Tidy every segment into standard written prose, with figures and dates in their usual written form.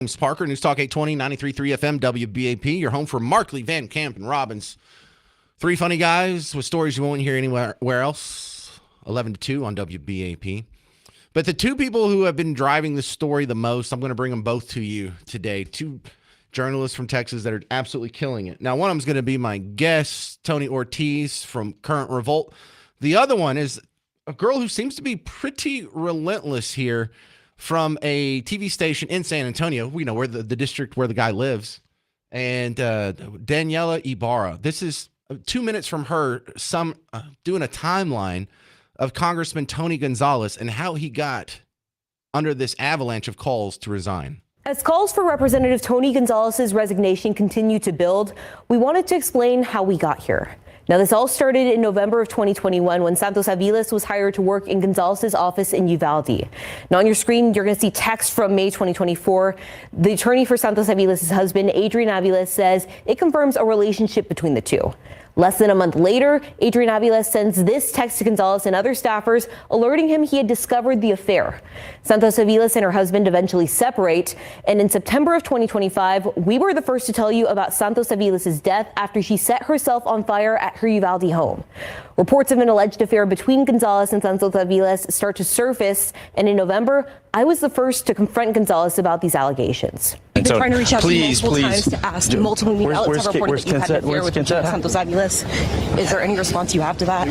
James Parker, News Talk 820, 93.3 FM, WBAP, your home for Markley, Van Camp, and Robbins. Three funny guys with stories you won't hear anywhere else. 11 to 2 on WBAP. But the two people who have been driving the story the most, I'm going to bring them both to you today. Two journalists from Texas that are absolutely killing it. Now, one of them is going to be my guest, Tony Ortiz from Current Revolt. The other one is a girl who seems to be pretty relentless here from a TV station in San Antonio, where the district where the guy lives, and Daniela Ibarra. This is 2 minutes from her, doing a timeline of Congressman Tony Gonzales and how he got under this avalanche of calls to resign. As calls for Representative Tony Gonzales' resignation continue to build, we wanted to explain how we got here. Now, this all started in November of 2021 when Santos Aviles was hired to work in Gonzales' office in Uvalde. Now, on your screen, you're going to see text from May 2024. The attorney for Santos Aviles' husband, Adrian Aviles, says it confirms a relationship between the two. Less than a month later, Adrian Aviles sends this text to Gonzales and other staffers, alerting him he had discovered the affair. Santos Aviles and her husband eventually separate, and in September of 2025, we were the first to tell you about Santos Aviles' death after she set herself on fire at her Uvalde home. Reports of an alleged affair between Gonzales and Santos Aviles start to surface, and in November, I was the first to confront Gonzales about these allegations. We've been trying to reach out to you multiple times to ask. Multiple media outlets have reported that you had an affair with Santos Aviles. Is there any response you have to that?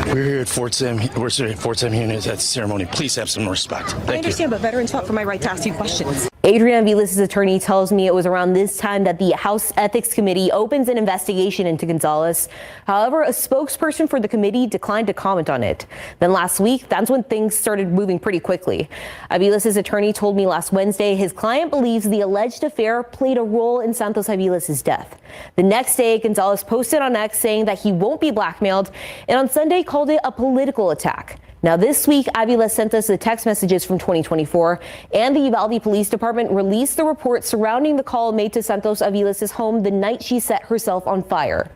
We're here at Fort Sam. We're here at Fort Sam unit at the ceremony. Please have some respect. Thank you. I understand, but veterans fought for my right to ask you questions. Adrian Aviles' attorney tells me it was around this time that the House Ethics Committee opens an investigation into Gonzales. However, a spokesperson for the committee declined to comment on it. Then last week, that's when things started moving pretty quickly. Aviles' attorney told me last Wednesday his client believes the alleged affair played a role in Santos Aviles' death. The next day, Gonzales posted on X saying that he won't be blackmailed, and on Sunday called it a political attack. Now, this week, Aviles sent us the text messages from 2024, and the Uvalde Police Department released the report surrounding the call made to Santos Aviles' home the night she set herself on fire.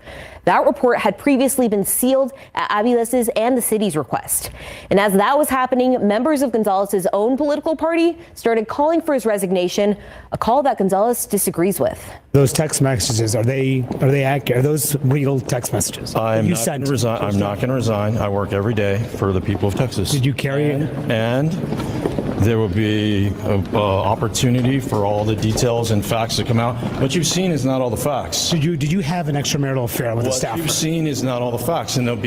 That report had previously been sealed at Aviles' and the city's request. And as that was happening, members of Gonzales' own political party started calling for his resignation, a call that Gonzales disagrees with. Those text messages, are they accurate? Are those real text messages? I'm not going to resign. I work every day for the people of Texas. Did you carry it? And there will be an opportunity for all the details and facts to come out. What you've seen is not all the facts. Did you have an extramarital affair with a staffer? What you've seen is not all the facts, and there'll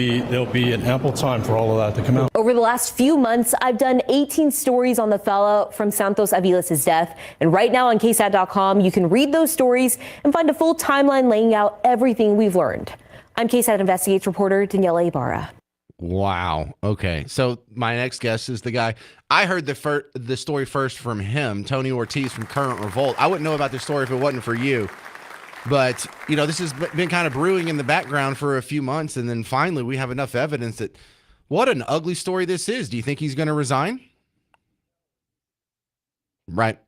be an ample time for all of that to come out. Over the last few months, I've done 18 stories on the fallout from Santos Aviles' death. And right now on KSAT.com, you can read those stories and find a full timeline laying out everything we've learned. I'm KSAT Investigates reporter Daniela Ibarra. Wow. Okay. So my next guest is the guy. I heard the story first from him, Tony Ortiz from Current Revolt. I wouldn't know about this story if it wasn't for you. But, this has been kind of brewing in the background for a few months. And then finally we have enough evidence that what an ugly story this is. Do you think he's going to resign? Right.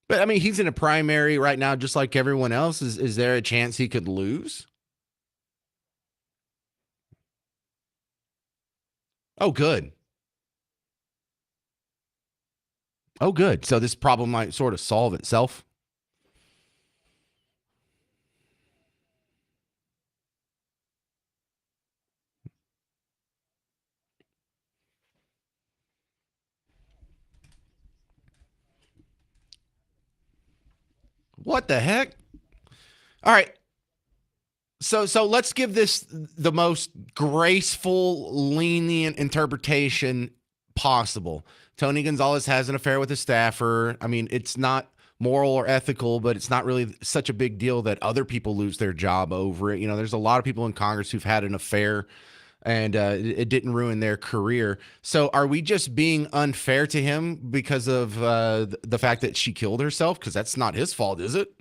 But I mean, he's in a primary right now, just like everyone else. Is there a chance he could lose? Oh, good. Oh, good. So this problem might sort of solve itself. What the heck? All right. So let's give this the most graceful, lenient interpretation possible. Tony Gonzales has an affair with a staffer. I mean, it's not moral or ethical, but it's not really such a big deal that other people lose their job over it. You know, there's a lot of people in Congress who've had an affair and it didn't ruin their career. So are we just being unfair to him because of the fact that she killed herself? Because that's not his fault, is it?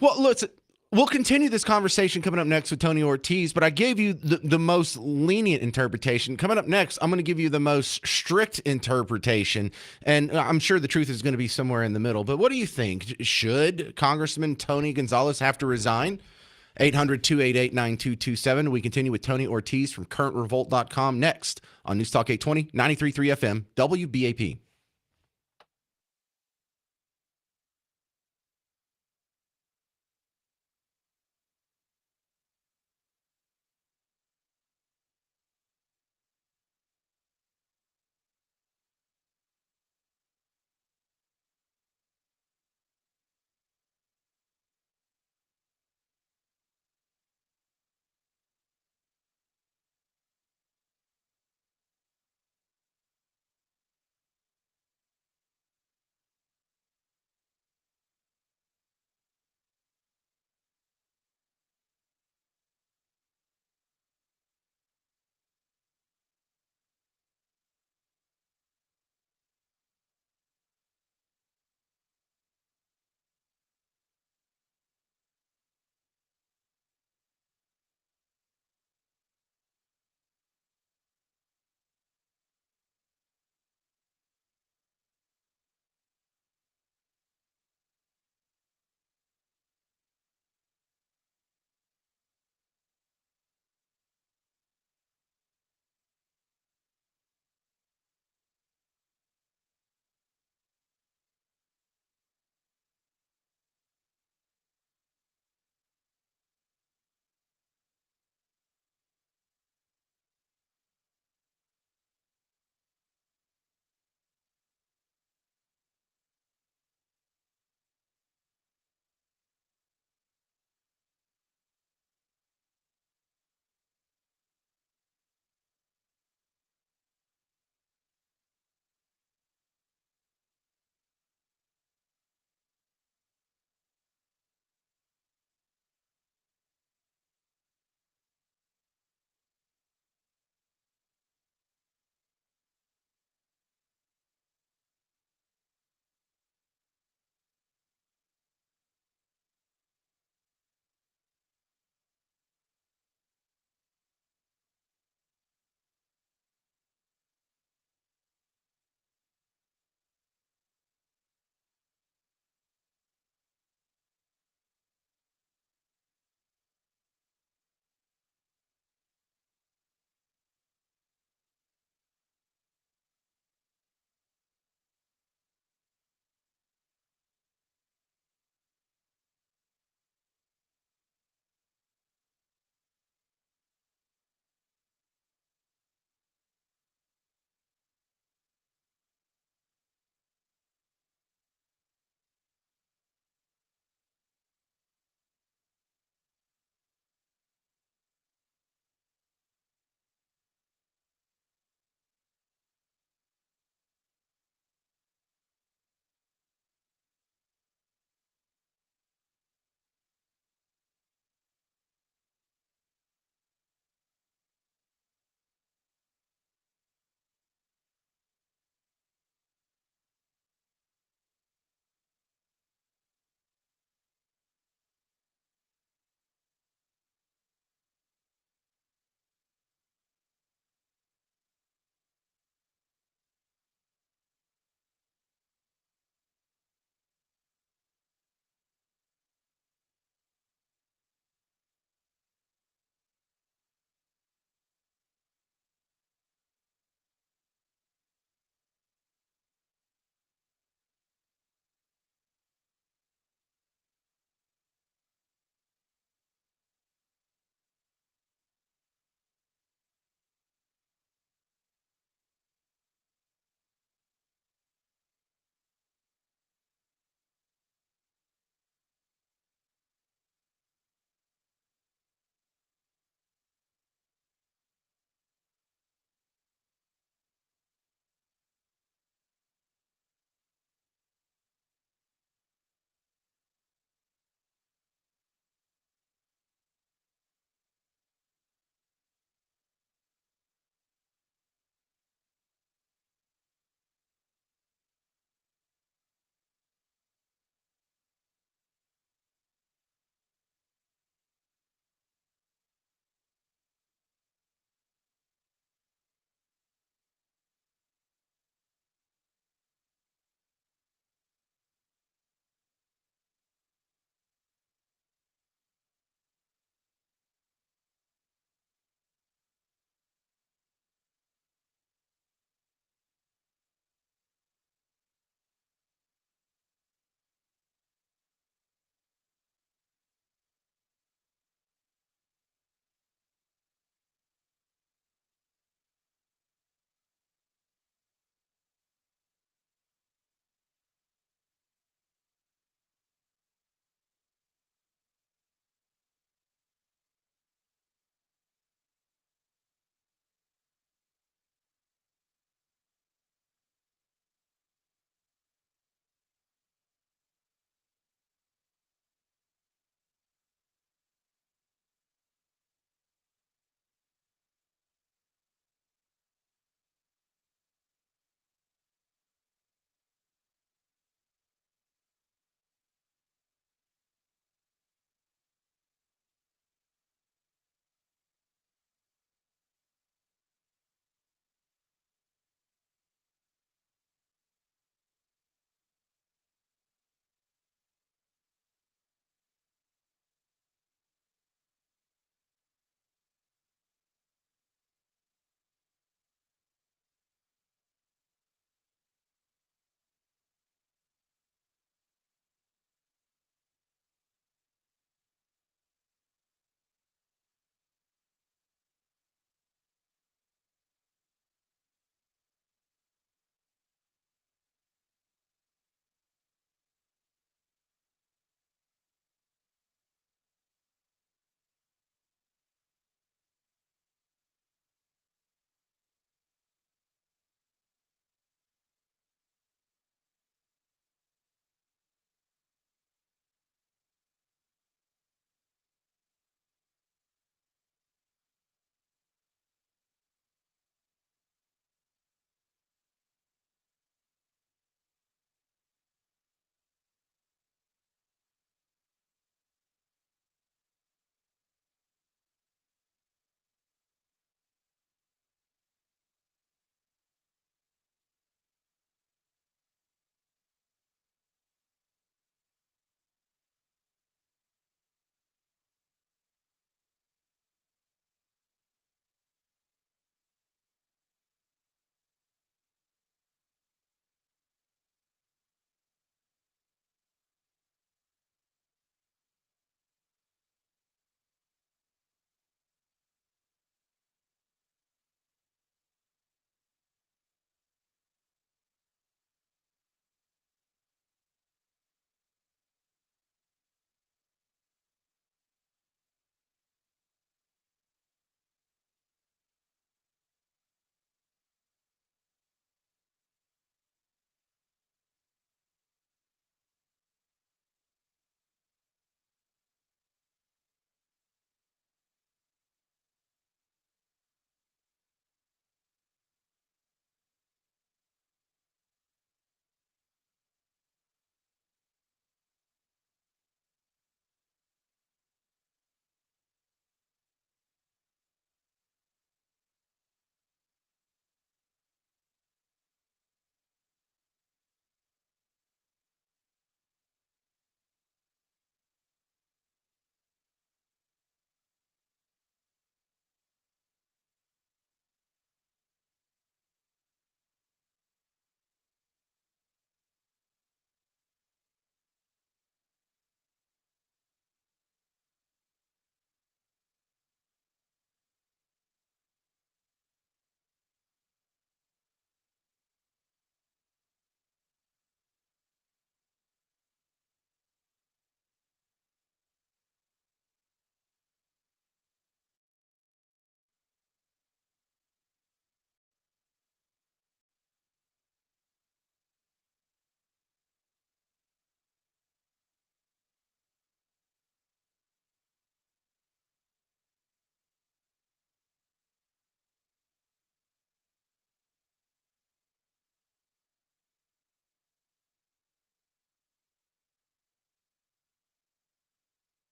Well, listen, we'll continue this conversation coming up next with Tony Ortiz, but I gave you the most lenient interpretation. Coming up next, I'm going to give you the most strict interpretation, and I'm sure the truth is going to be somewhere in the middle. But what do you think? Should Congressman Tony Gonzales have to resign? 800-288-9227. We continue with Tony Ortiz from currentrevolt.com next on News Talk 820, 93.3 FM, WBAP.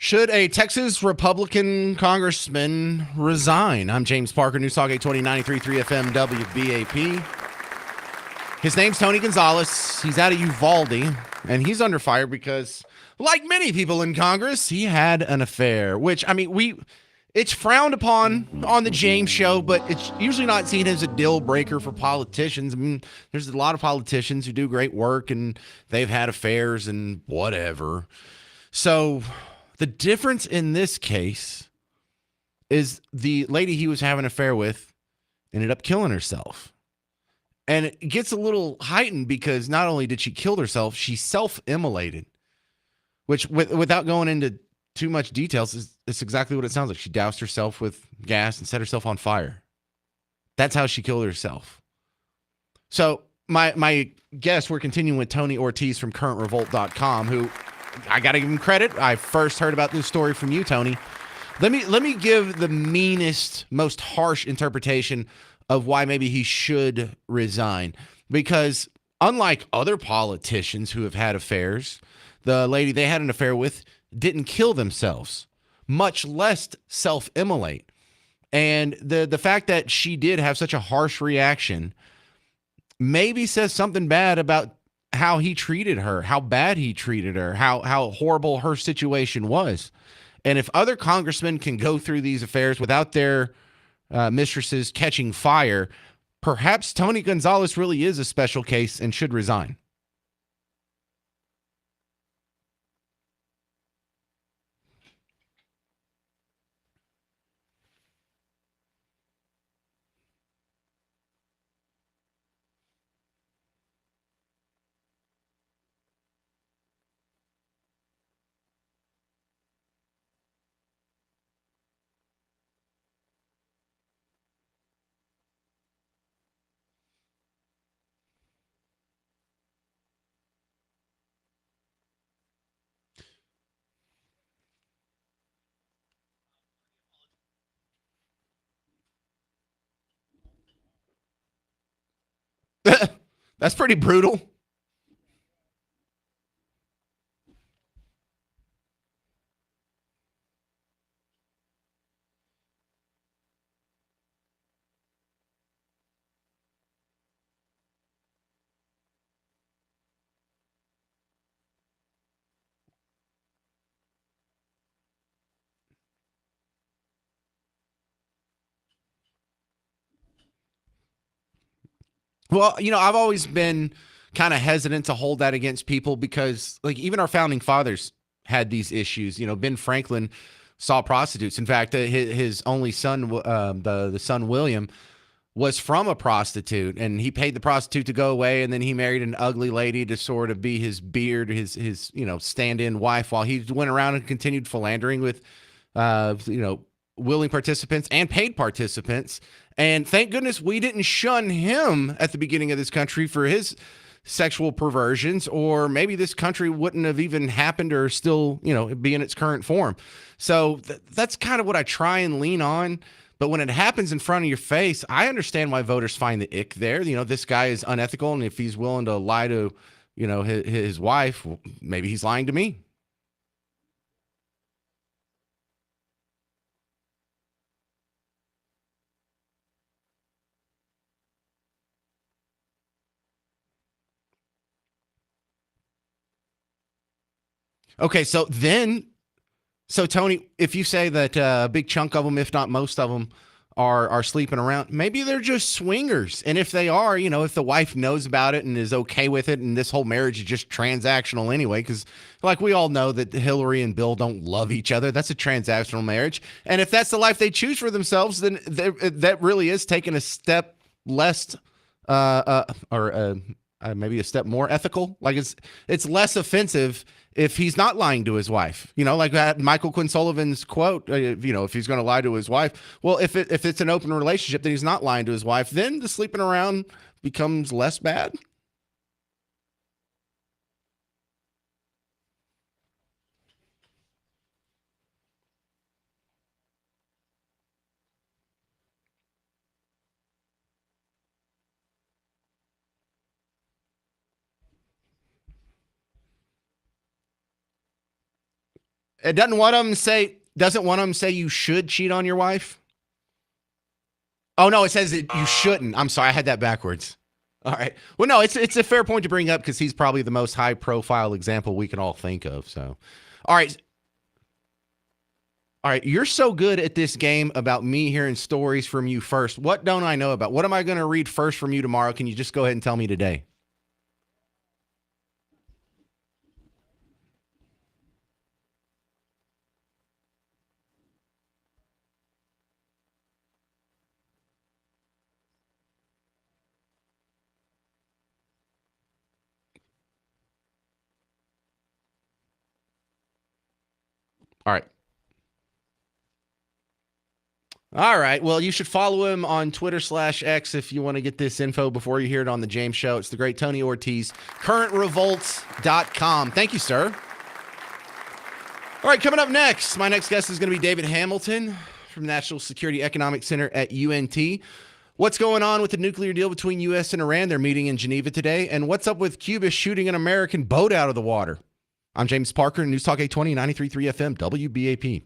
Should a Texas Republican congressman resign? I'm James Parker, News Talk 820 93.3 FM WBAP. His name's Tony Gonzales. He's out of Uvalde, and he's under fire because, like many people in Congress, he had an affair, which, I mean, it's frowned upon on the James show, but it's usually not seen as a deal breaker for politicians. I mean, there's a lot of politicians who do great work, and they've had affairs and whatever. So the difference in this case is the lady he was having an affair with ended up killing herself. And it gets a little heightened because not only did she kill herself, she self-immolated, which without going into too much details, it's exactly what it sounds like. She doused herself with gas and set herself on fire. That's how she killed herself. So my guest, we're continuing with Tony Ortiz from currentrevolt.com, who I got to give him credit. I first heard about this story from you, Tony. Let me give the meanest, most harsh interpretation of why maybe he should resign. Because unlike other politicians who have had affairs, the lady they had an affair with didn't kill themselves, much less self-immolate. And the fact that she did have such a harsh reaction maybe says something bad about how he treated her, how bad he treated her, how horrible her situation was. And if other congressmen can go through these affairs without their mistresses catching fire, perhaps Tony Gonzales really is a special case and should resign. That's pretty brutal. Well, I've always been kind of hesitant to hold that against people because, like, even our founding fathers had these issues. Ben Franklin saw prostitutes. In fact, his only son, the son William, was from a prostitute, and he paid the prostitute to go away, and then he married an ugly lady to sort of be his beard, his stand-in wife, while he went around and continued philandering with, willing participants and paid participants. And thank goodness we didn't shun him at the beginning of this country for his sexual perversions, or maybe this country wouldn't have even happened or still, be in its current form. So that's kind of what I try and lean on. But when it happens in front of your face, I understand why voters find the ick there. This guy is unethical, and if he's willing to lie to, his wife, well, maybe he's lying to me. Okay, so Tony, if you say that a big chunk of them, if not most of them, are sleeping around, maybe they're just swingers. And if they are, if the wife knows about it and is okay with it, and this whole marriage is just transactional anyway, because like we all know that Hillary and Bill don't love each other. That's a transactional marriage. And if that's the life they choose for themselves, then that really is taking a step less, maybe a step more ethical. Like it's less offensive if he's not lying to his wife, like that Michael Quinn Sullivan's quote, if he's going to lie to his wife, well, if it's an open relationship, then he's not lying to his wife, then the sleeping around becomes less bad. It doesn't one of them say. Doesn't one of them say you should cheat on your wife? Oh no, it says that you shouldn't. I'm sorry, I had that backwards. All right. Well, no, it's a fair point to bring up because he's probably the most high profile example we can all think of. So, all right. All right, you're so good at this game about me hearing stories from you first. What don't I know about? What am I going to read first from you tomorrow? Can you just go ahead and tell me today? All right. All right. Well, you should follow him on Twitter/X if you want to get this info before you hear it on the James Show. It's the great Tony Ortiz, currentrevolts.com. Thank you, sir. All right, coming up next, my next guest is going to be David Hamilton from National Security Economic Center at UNT. What's going on with the nuclear deal between U.S. and Iran? They're meeting in Geneva today. And what's up with Cuba shooting an American boat out of the water? I'm James Parker, News Talk 820, 93.3 FM, WBAP.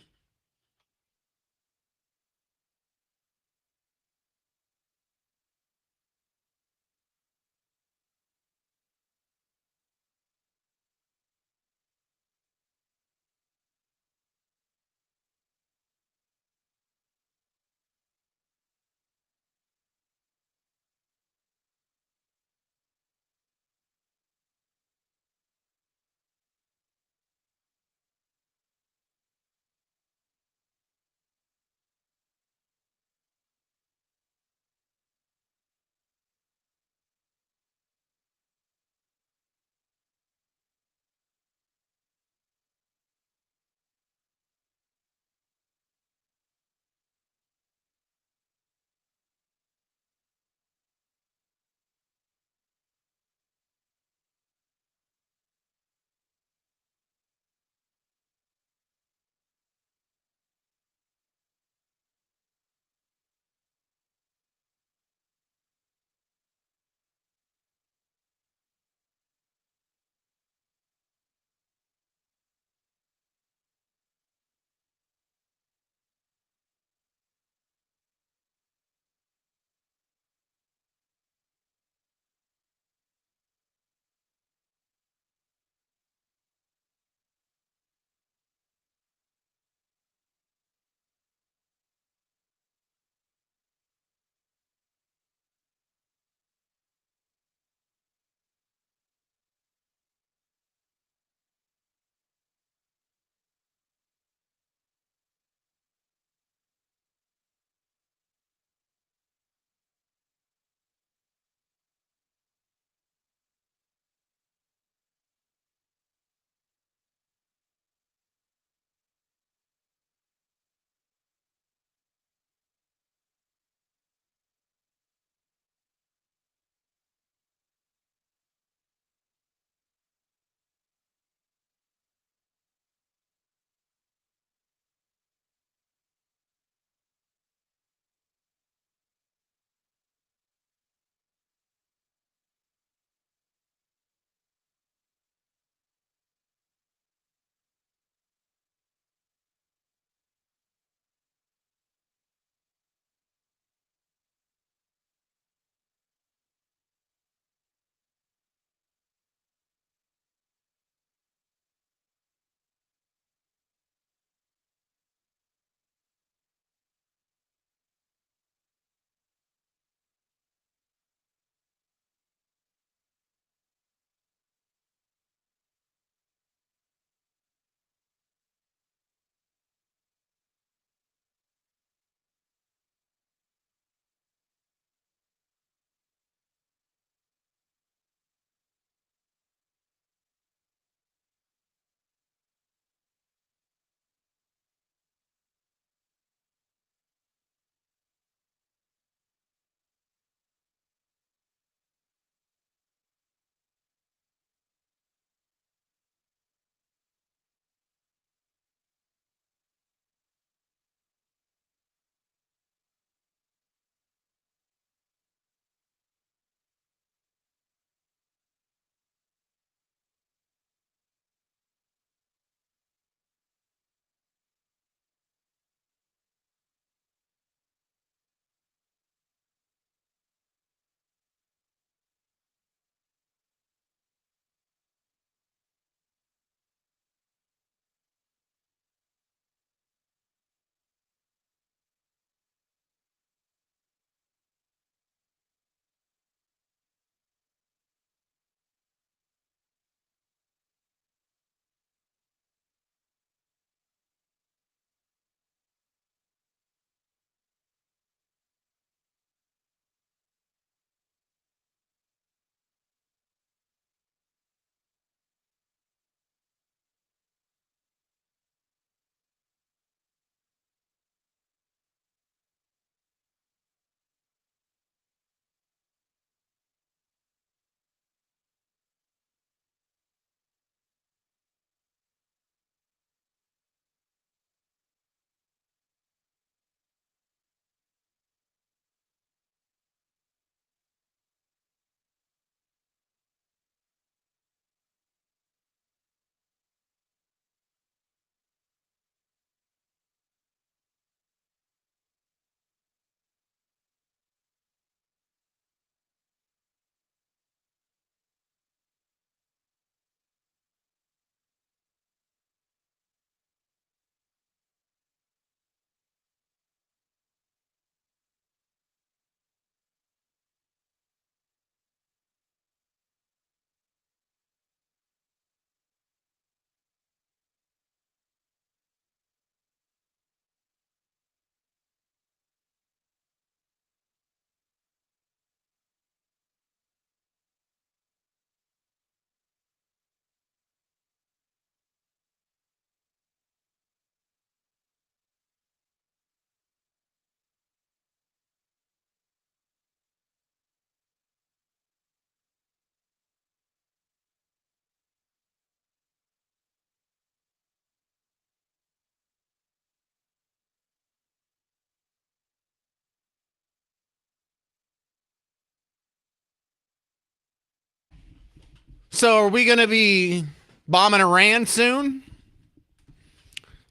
So are we going to be bombing Iran soon?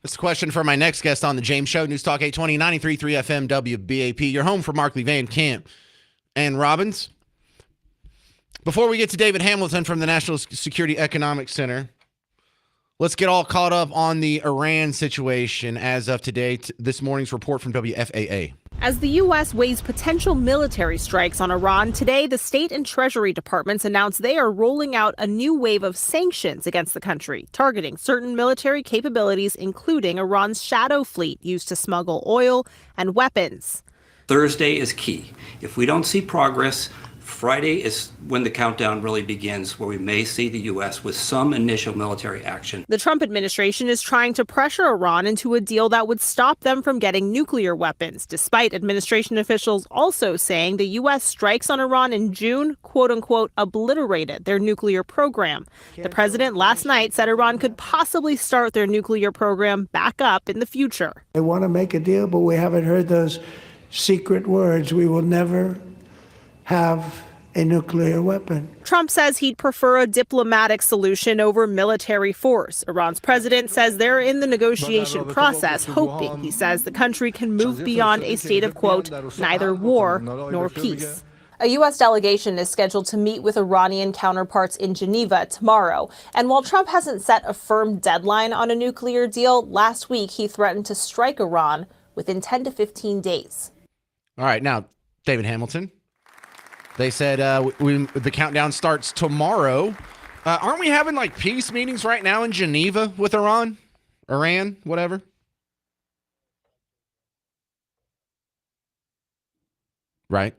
That's the question for my next guest on the James Show. News Talk 820, 93.3 FM WBAP. Your home for Markley, Van Camp, and Robbins. Before we get to David Hamilton from the National Security Economic Center, let's get all caught up on the Iran situation as of today. This morning's report from WFAA. As the U.S. weighs potential military strikes on Iran, today the State and Treasury Departments announced they are rolling out a new wave of sanctions against the country, targeting certain military capabilities, including Iran's shadow fleet used to smuggle oil and weapons. Thursday is key. If we don't see progress, Friday is when the countdown really begins, where we may see the U.S. with some initial military action. The Trump administration is trying to pressure Iran into a deal that would stop them from getting nuclear weapons, despite administration officials also saying the U.S. strikes on Iran in June, quote unquote, obliterated their nuclear program. The president last night said Iran could possibly start their nuclear program back up in the future. They want to make a deal, but we haven't heard those secret words. We will never have a nuclear weapon. Trump says he'd prefer a diplomatic solution over military force. Iran's president says they're in the negotiation process, hoping, he says, the country can move beyond a state of, quote, neither war nor peace. A U.S. delegation is scheduled to meet with Iranian counterparts in Geneva tomorrow. And while Trump hasn't set a firm deadline on a nuclear deal, last week he threatened to strike Iran within 10 to 15 days. All right, now, David Hamilton. They said the countdown starts tomorrow. Aren't we having like peace meetings right now in Geneva with Iran, whatever? Right.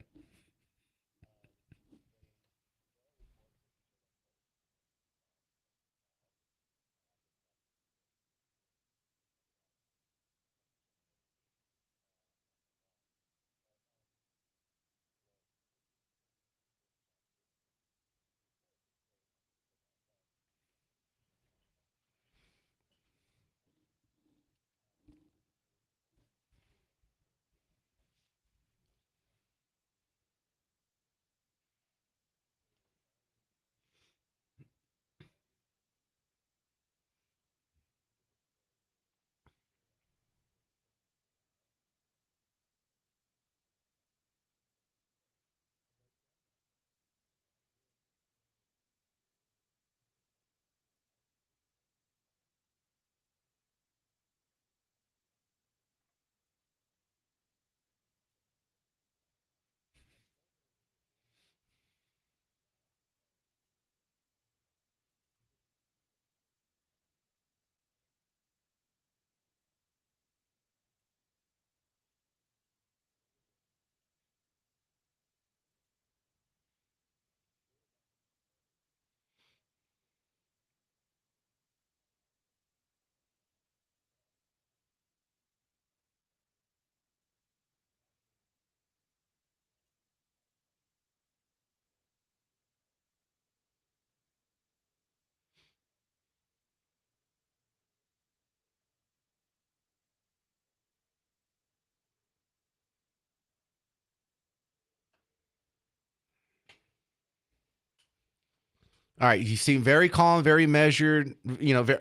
All right, you seem very calm, very measured,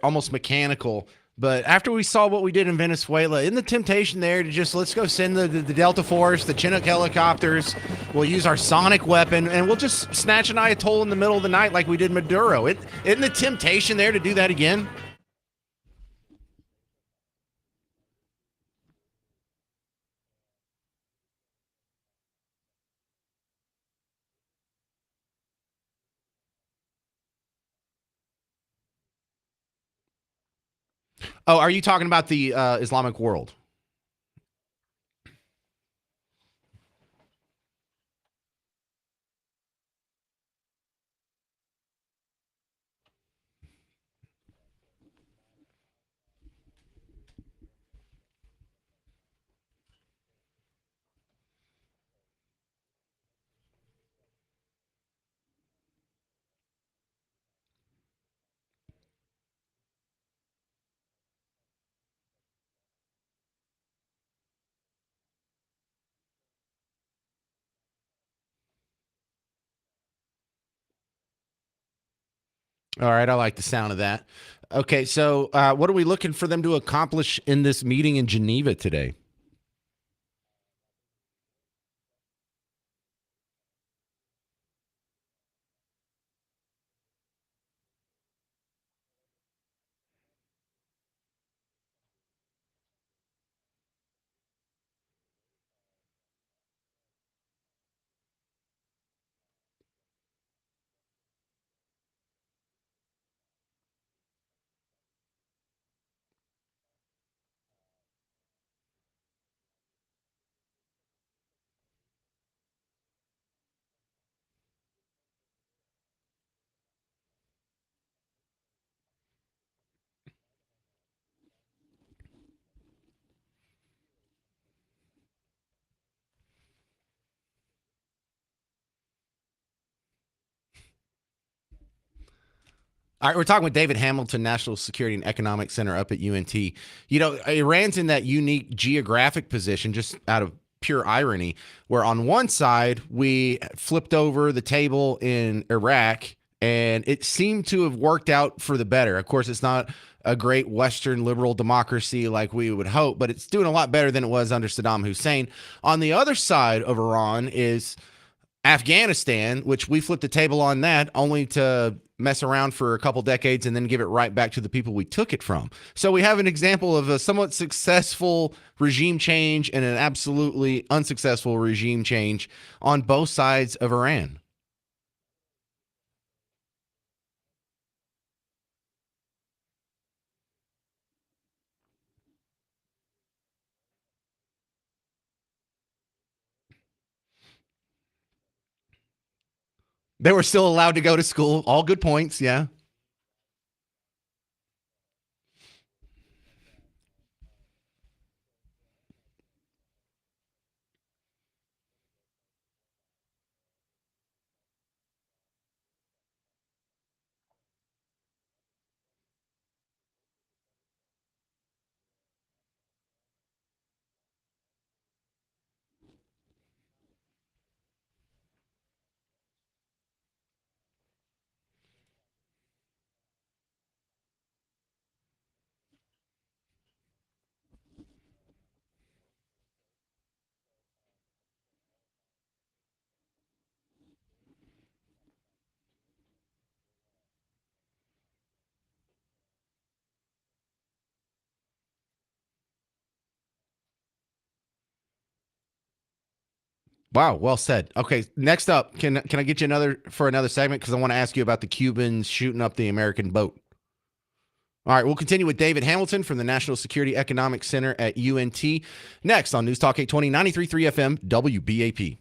almost mechanical. But after we saw what we did in Venezuela, in the temptation there to just let's go send the Delta Force, the Chinook helicopters, we'll use our sonic weapon, and we'll just snatch an Ayatollah in the middle of the night like we did Maduro. Isn't the temptation there to do that again? Oh, are you talking about the Islamic world? All right, I like the sound of that. Okay, so what are we looking for them to accomplish in this meeting in Geneva today? All right, we're talking with David Hamilton, National Security and Economic Center up at UNT. You know, Iran's in that unique geographic position, just out of pure irony, where on one side we flipped over the table in Iraq, and it seemed to have worked out for the better. Of course, it's not a great Western liberal democracy like we would hope, but it's doing a lot better than it was under Saddam Hussein. On the other side of Iran is Afghanistan, which we flipped the table on that only to mess around for a couple decades and then give it right back to the people we took it from. So we have an example of a somewhat successful regime change and an absolutely unsuccessful regime change on both sides of Iran. They were still allowed to go to school. All good points. Yeah. Wow, well said. Okay, next up, can I get you another segment because I want to ask you about the Cubans shooting up the American boat. All right, we'll continue with David Hamilton from the National Security Economic Center at UNT. Next on News Talk 820, 93.3 FM, WBAP.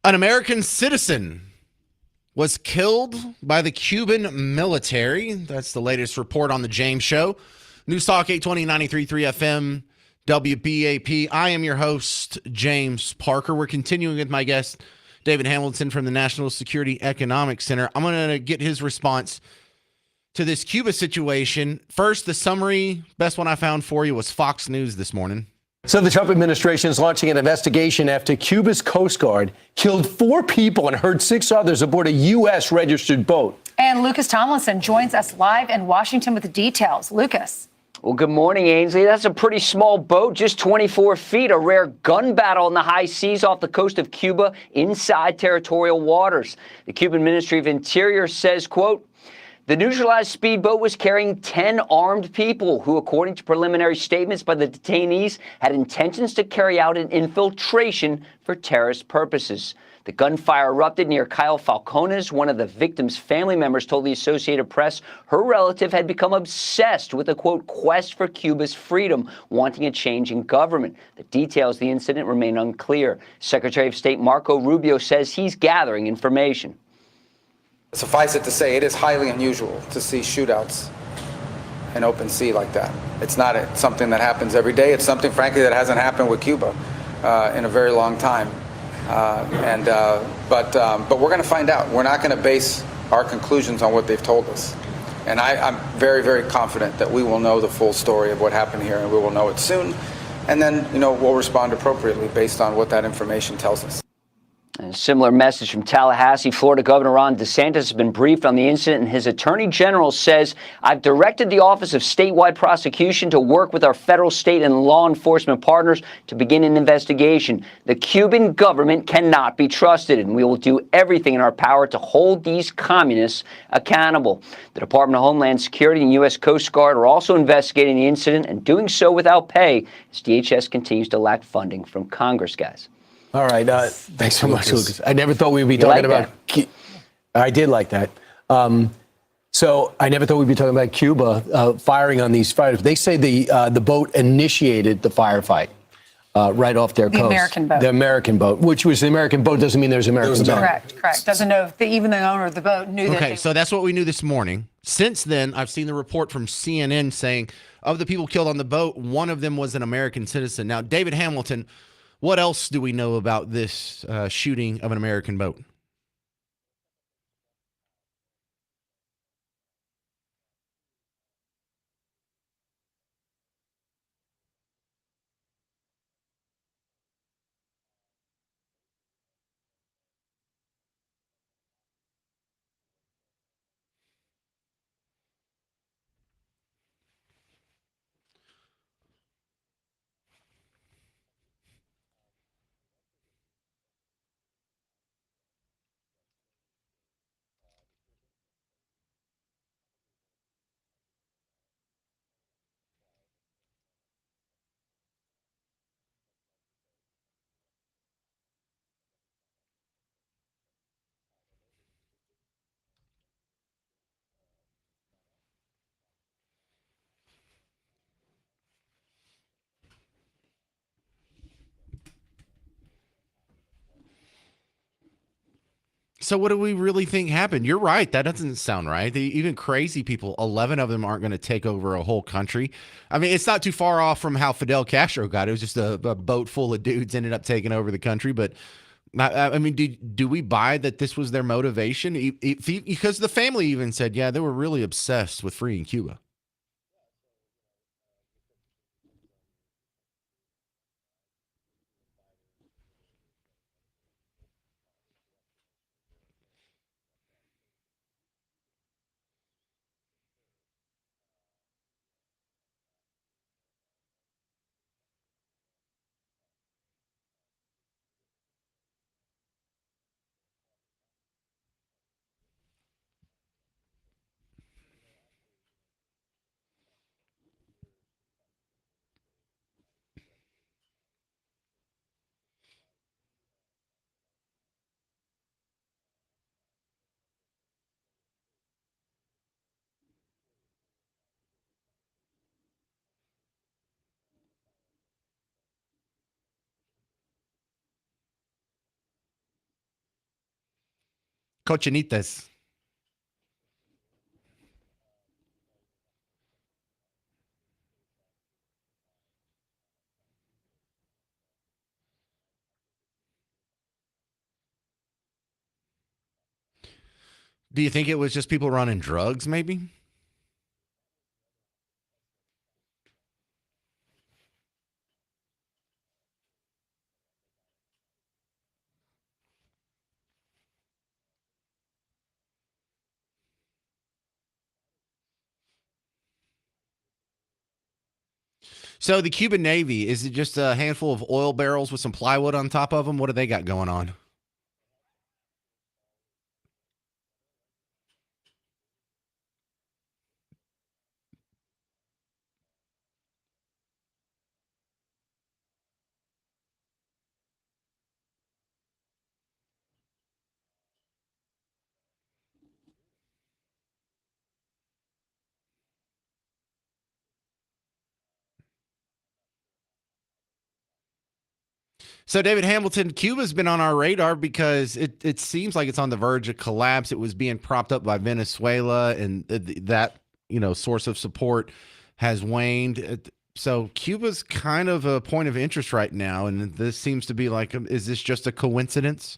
An American citizen was killed by the Cuban military. That's the latest report on the James Show. News Talk 820 93.3 FM, WBAP. I am your host, James Parker. We're continuing with my guest, David Hamilton from the National Security Economic Center. I'm going to get his response to this Cuba situation. First, the summary, best one I found for you was Fox News this morning. So the Trump administration is launching an investigation after Cuba's Coast Guard killed 4 people and hurt 6 others aboard a U.S. registered boat. And Lucas Tomlinson joins us live in Washington with the details. Lucas. Well, good morning, Ainsley. That's a pretty small boat, just 24 feet, a rare gun battle in the high seas off the coast of Cuba inside territorial waters. The Cuban Ministry of Interior says, quote, the neutralized speedboat was carrying 10 armed people who, according to preliminary statements by the detainees, had intentions to carry out an infiltration for terrorist purposes. The gunfire erupted near Kyle Falcones. One of the victims' family members told the Associated Press her relative had become obsessed with a, quote, quest for Cuba's freedom, wanting a change in government. The details of the incident remain unclear. Secretary of State Marco Rubio says he's gathering information. Suffice it to say, it is highly unusual to see shootouts in open sea like that. It's not something that happens every day. It's something, frankly, that hasn't happened with Cuba in a very long time. But we're going to find out. We're not going to base our conclusions on what they've told us. And I'm very, very confident that we will know the full story of what happened here, and we will know it soon. And then, we'll respond appropriately based on what that information tells us. A similar message from Tallahassee. Florida Governor Ron DeSantis has been briefed on the incident, and his attorney general says, I've directed the Office of Statewide Prosecution to work with our federal, state, and law enforcement partners to begin an investigation. The Cuban government cannot be trusted, and we will do everything in our power to hold these communists accountable. The Department of Homeland Security and U.S. Coast Guard are also investigating the incident and doing so without pay as DHS continues to lack funding from Congress, guys. All right. Thanks so much, Lucas. I never thought we'd be talking about. I did like that. So I never thought we'd be talking about Cuba firing on these fighters. They say the boat initiated the firefight right off their coast. The American boat. The American boat, which was the American boat, doesn't mean there's American boat. Correct. Doesn't know if even the owner of the boat knew that. Okay, so that's what we knew this morning. Since then, I've seen the report from CNN saying of the people killed on the boat, one of them was an American citizen. Now, David Hamilton, what else do we know about this shooting of an American boat? So what do we really think happened? You're right. That doesn't sound right. Even crazy people, 11 of them aren't going to take over a whole country. I mean, it's not too far off from how Fidel Castro got it. It was just a boat full of dudes ended up taking over the country. But I mean, do we buy that this was their motivation? Because the family even said, yeah, they were really obsessed with freeing Cuba. Cochinitas. Do you think it was just people running drugs, maybe? So the Cuban Navy, is it just a handful of oil barrels with some plywood on top of them? What do they got going on? So, David Hamilton, Cuba's been on our radar because it seems like it's on the verge of collapse. It was being propped up by Venezuela, and that source of support has waned. So, Cuba's kind of a point of interest right now, and this seems to be like, is this just a coincidence?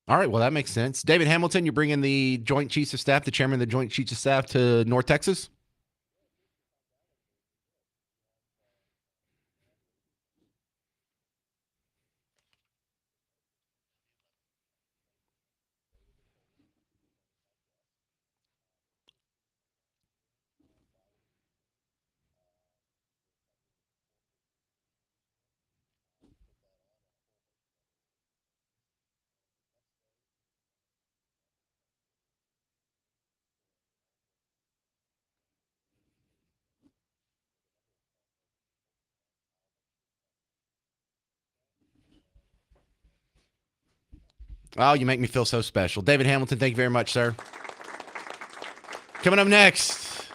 All right, well, that makes sense. David Hamilton, you're bringing the Joint Chiefs of Staff, the chairman of the Joint Chiefs of Staff, to North Texas? Oh, you make me feel so special. David Hamilton, thank you very much, sir. Coming up next,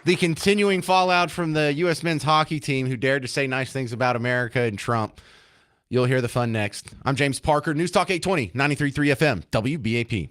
the continuing fallout from the U.S. men's hockey team who dared to say nice things about America and Trump. You'll hear the fun next. I'm James Parker, News Talk 820, 93.3 FM, WBAP.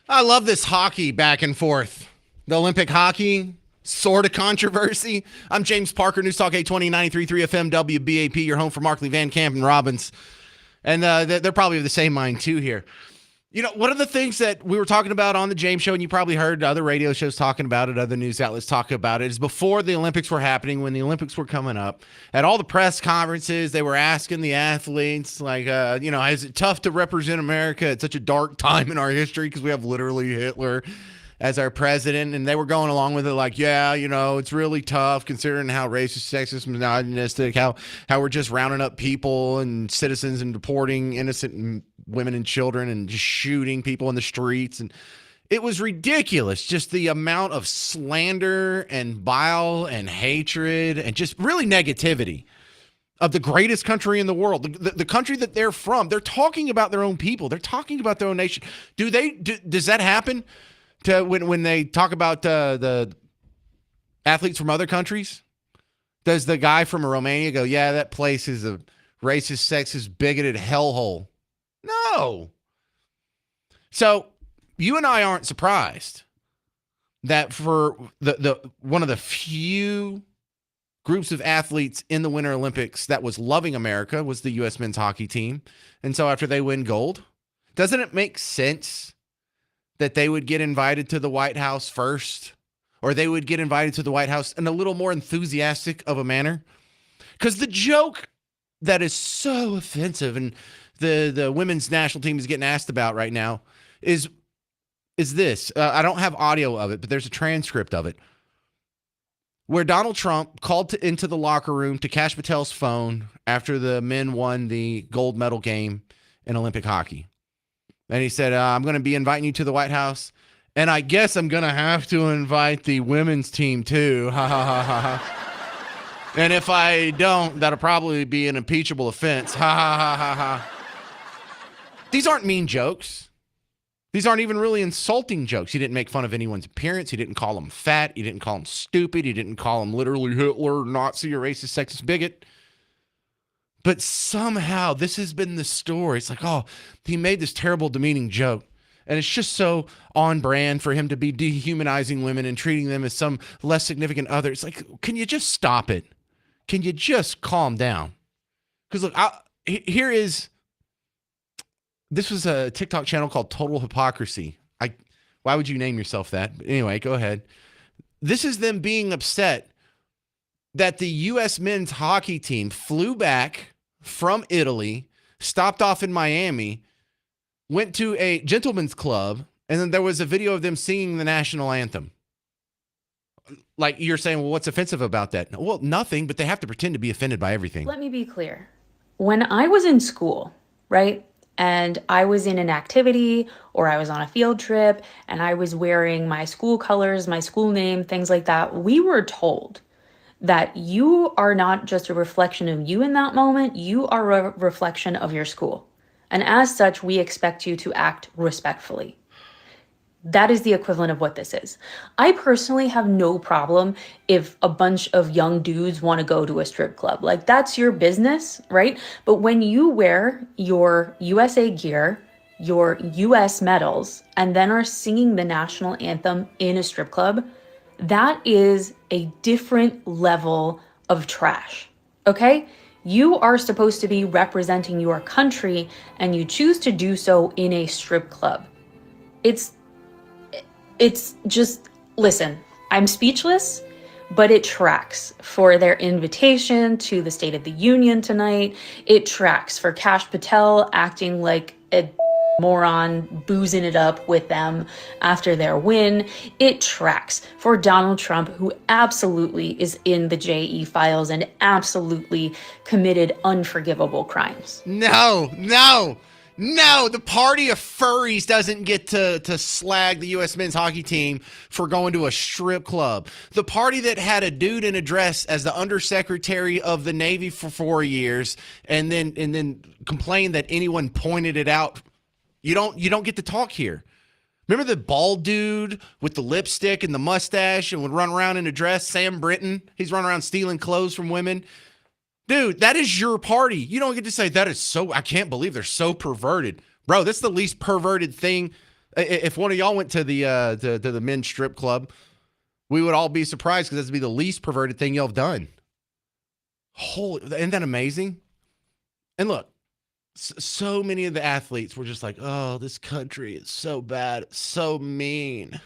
I love this hockey back and forth. The Olympic hockey, sort of controversy. I'm James Parker, News Talk 820, 93.3 FM, WBAP, your home for Markley, Van Camp, and Robbins. And they're probably of the same mind, too, here. You know, one of the things that we were talking about on the James Show, and you probably heard other radio shows talking about it, other news outlets talk about it, is before the Olympics were happening, when the Olympics were coming up, at all the press conferences, they were asking the athletes, like, is it tough to represent America at such a dark time in our history because we have literally Hitler as our president? And they were going along with it like, yeah, it's really tough considering how racist, sexist, misogynistic, how we're just rounding up people and citizens and deporting innocent women and children and just shooting people in the streets. And it was ridiculous, just the amount of slander and bile and hatred and just really negativity of the greatest country in the world, the country that they're from. They're talking about their own people. They're talking about their own nation. Does that happen to when they talk about the athletes from other countries? Does the guy from Romania go, yeah, that place is a racist, sexist, bigoted hellhole? No. So you and I aren't surprised that for the one of the few groups of athletes in the Winter Olympics that was loving America was the U.S. men's hockey team. And so after they win gold, doesn't it make sense that they would get invited to the White House first, or they would get invited to the White House in a little more enthusiastic of a manner? Because the joke that is so offensive and the women's national team is getting asked about right now is this. I don't have audio of it, but there's a transcript of it where Donald Trump called into the locker room to Kash Patel's phone after the men won the gold medal game in Olympic hockey. And he said, I'm going to be inviting you to the White House, and I guess I'm going to have to invite the women's team too. Ha, ha, ha, ha, ha. And if I don't, that'll probably be an impeachable offense. Ha, ha, ha, ha, ha. These aren't mean jokes. These aren't even really insulting jokes. He didn't make fun of anyone's appearance. He didn't call them fat. He didn't call them stupid. He didn't call them literally Hitler, Nazi, or racist, sexist, bigot. But somehow this has been the story. It's like, oh, he made this terrible, demeaning joke. And it's just so on brand for him to be dehumanizing women and treating them as some less significant other. It's like, can you just stop it? Can you just calm down? Because look, this was a TikTok channel called Total Hypocrisy. Why would you name yourself that? But anyway, go ahead. This is them being upset that the U.S. men's hockey team flew back from Italy, stopped off in Miami, went to a gentleman's club, and then there was a video of them singing the national anthem. Like, you're saying, well, what's offensive about that? Well, nothing, but they have to pretend to be offended by everything. Let me be clear. When I was in school, right, and I was in an activity or I was on a field trip and I was wearing my school colors, my school name, things like that, we were told that you are not just a reflection of you in that moment, you are a reflection of your school. And as such, we expect you to act respectfully. That is the equivalent of what this is. I personally have no problem if a bunch of young dudes want to go to a strip club. Like, that's your business, right? But when you wear your USA gear, your US medals, and then are singing the national anthem in a strip club, that is a different level of trash, okay? You are supposed to be representing your country, and you choose to do so in a strip club. It's just, listen, I'm speechless, but it tracks for their invitation to the State of the Union tonight. It tracks for Kash Patel acting like a moron, boozing it up with them after their win. It tracks for Donald Trump, who absolutely is in the JE files and absolutely committed unforgivable crimes. No, the party of furries doesn't get to slag the U.S. men's hockey team for going to a strip club. The party that had a dude in a dress as the undersecretary of the Navy for 4 years and then complained that anyone pointed it out. You don't get to talk here. Remember the bald dude with the lipstick and the mustache and would run around in a dress? Sam Britton. He's running around stealing clothes from women. Dude, that is your party. You don't get to say that is so, I can't believe they're so perverted. Bro, that's the least perverted thing If one of y'all went to the men's strip club, we would all be surprised because this would be the least perverted thing y'all have done. Isn't that amazing? And look, so many of the athletes were just like, oh, this country is so bad, it's so mean.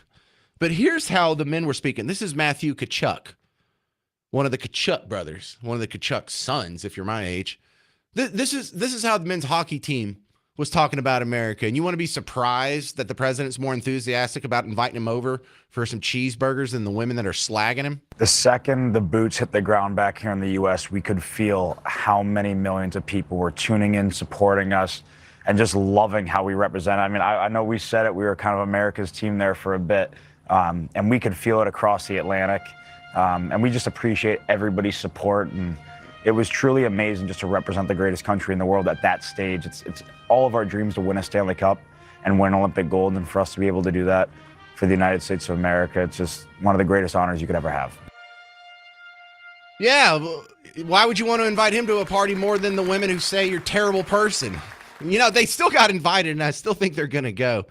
But here's how the men were speaking. This is Matthew Tkachuk, one of the Tkachuk brothers, one of the Tkachuk sons, if you're my age. This is how the men's hockey team was talking about America. And you want to be surprised that the president's more enthusiastic about inviting him over for some cheeseburgers than the women that are slagging him? The second the boots hit the ground back here in the U.S., we could feel how many millions of people were tuning in, supporting us, and just loving how we represent. I mean, I know we said it, we were kind of America's team there for a bit, and we could feel it across the Atlantic. And we just appreciate everybody's support. And it was truly amazing just to represent the greatest country in the world at that stage. It's all of our dreams to win a Stanley Cup and win Olympic gold, and for us to be able to do that for the United States of America, it's just one of the greatest honors you could ever have. Yeah, why would you want to invite him to a party more than the women who say you're a terrible person? You know, they still got invited, and I still think they're going to go.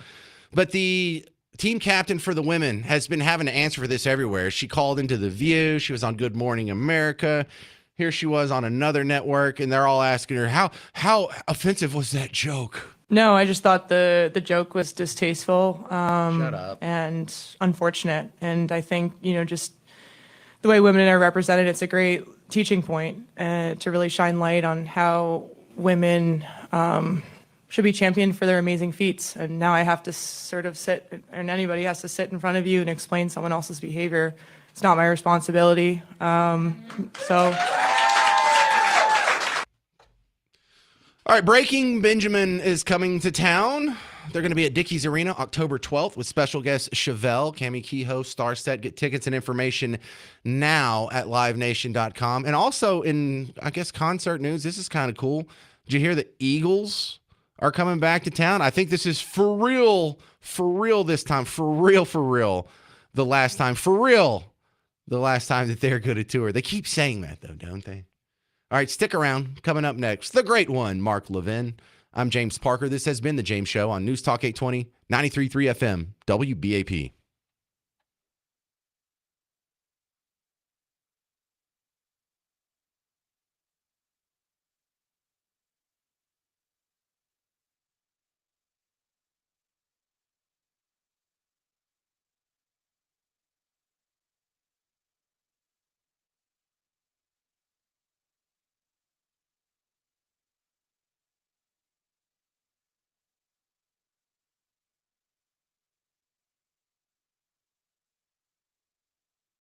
But the team captain for the women has been having to answer for this everywhere. She called into The View. She was on Good Morning America. Here she was on another network, and they're all asking her, how offensive was that joke? No, I just thought the joke was distasteful Shut up. and unfortunate. And I think, just the way women are represented, it's a great teaching point to really shine light on how women should be championed for their amazing feats. And now I have to sort of sit, and anybody has to sit in front of you and explain someone else's behavior. It's not my responsibility. All right, Breaking Benjamin is coming to town. They're going to be at Dickies Arena October 12th with special guest Chevelle, Cammie Kehoe, Starset. Get tickets and information now at livenation.com. And also in, I guess, concert news, this is kind of cool. Did you hear the Eagles are coming back to town? I think this is for real this time. For real. The last time that they're going to tour. They keep saying that, though, don't they? All right, stick around. Coming up next, the great one, Mark Levin. I'm James Parker. This has been The James Show on News Talk 820, 93.3 FM, WBAP.